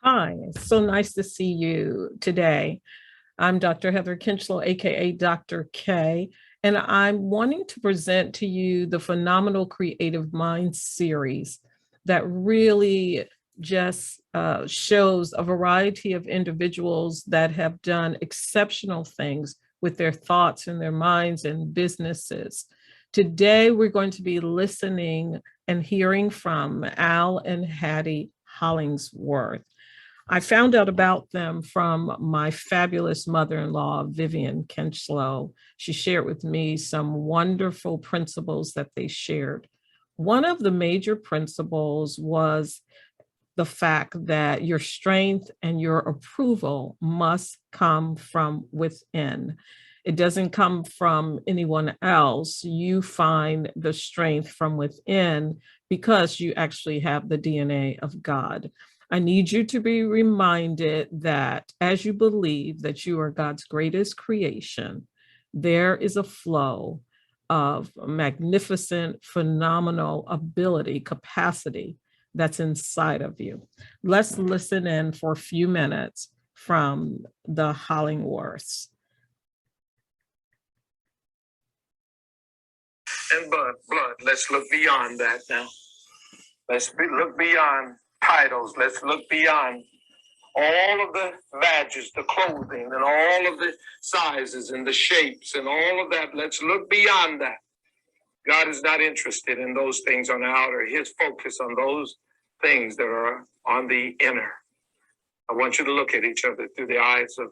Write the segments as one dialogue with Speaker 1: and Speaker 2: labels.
Speaker 1: Hi, it's so nice to see you today. I'm Dr. Heather Kinchlow, aka Dr. K, and I'm wanting to present to you the Phenomenal Creative Minds series that really just shows a variety of individuals that have done exceptional things with their thoughts and their minds and businesses. Today, we're going to be listening and hearing from Al and Hattie Hollingsworth. I found out about them from my fabulous mother-in-law, Vivian Kinchlow. She shared with me some wonderful principles that they shared. One of the major principles was the fact that your strength and your approval must come from within. It doesn't come from anyone else. You find the strength from within because you actually have the DNA of God. I need you to be reminded that as you believe that you are God's greatest creation, there is a flow of magnificent, phenomenal ability, capacity that's inside of you. Let's listen in for a few minutes from the Hollingsworths.
Speaker 2: And blood. Let's look beyond that now. Look beyond titles. Let's look beyond all of the badges, the clothing, and all of the sizes and the shapes and all of that. Let's look beyond that. God is not interested in those things on the outer. His focus on those things that are on the inner. I want you to look at each other through the eyes of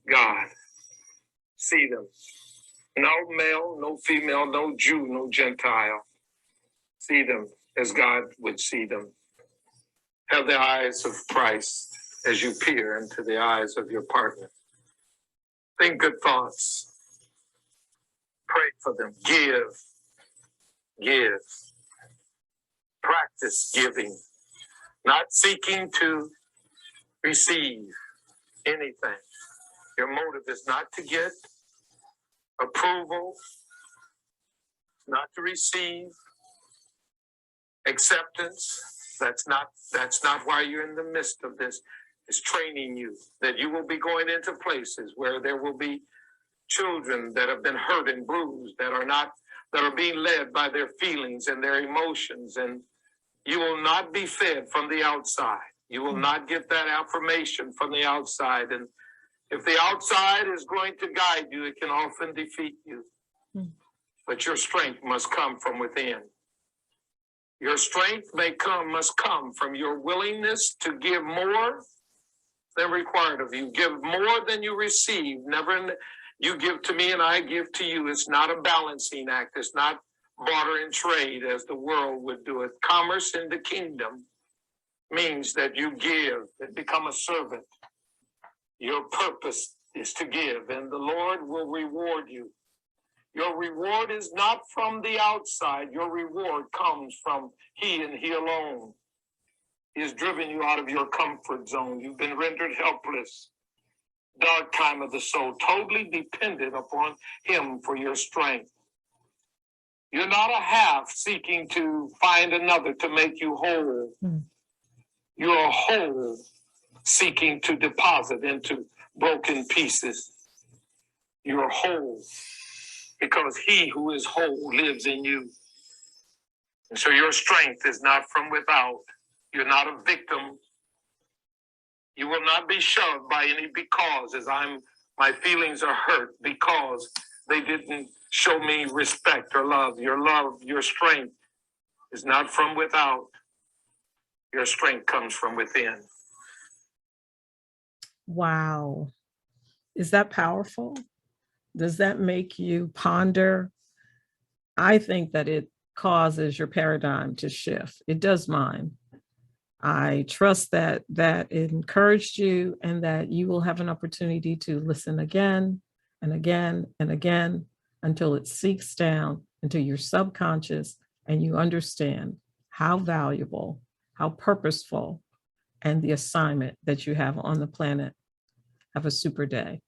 Speaker 2: God. See them. No male, no female, no Jew, no Gentile. See them as God would see them. Have the eyes of Christ as you peer into the eyes of your partner. Think good thoughts. Pray for them. Give. Practice giving. Not seeking to receive anything. Your motive is not to get approval, not to receive acceptance. That's not why you're in the midst of this. It's training you that you will be going into places where there will be children that have been hurt and bruised, that are being led by their feelings and their emotions, and you will not be fed from the outside. You will not get that affirmation from the outside. And if the outside is going to guide you, it can often defeat you. But your strength must come from within. Your strength must come from your willingness to give more than required of you. Give more than you receive. Never you give to me and I give to you. It's not a balancing act. It's not barter and trade as the world would do it. Commerce in the kingdom means that you give and become a servant. Your purpose is to give, and the Lord will reward you. Your reward is not from the outside. Your reward comes from He and He alone. He has driven you out of your comfort zone. You've been rendered helpless. Dark time of the soul, totally dependent upon Him for your strength. You're not a half seeking to find another to make you whole. You're a whole seeking to deposit into broken pieces. You're whole because He who is whole lives in you. And so your strength is not from without. You're not a victim. You will not be shoved by any because my feelings are hurt because they didn't show me respect or love. Your strength is not from without. Your strength comes from within.
Speaker 1: Wow. Is that powerful? Does that make you ponder? I think that it causes your paradigm to shift. It does mine. I trust that it encouraged you and that you will have an opportunity to listen again and again and again until it sinks down into your subconscious and you understand how valuable, how purposeful, and the assignment that you have on the planet. Have a super day.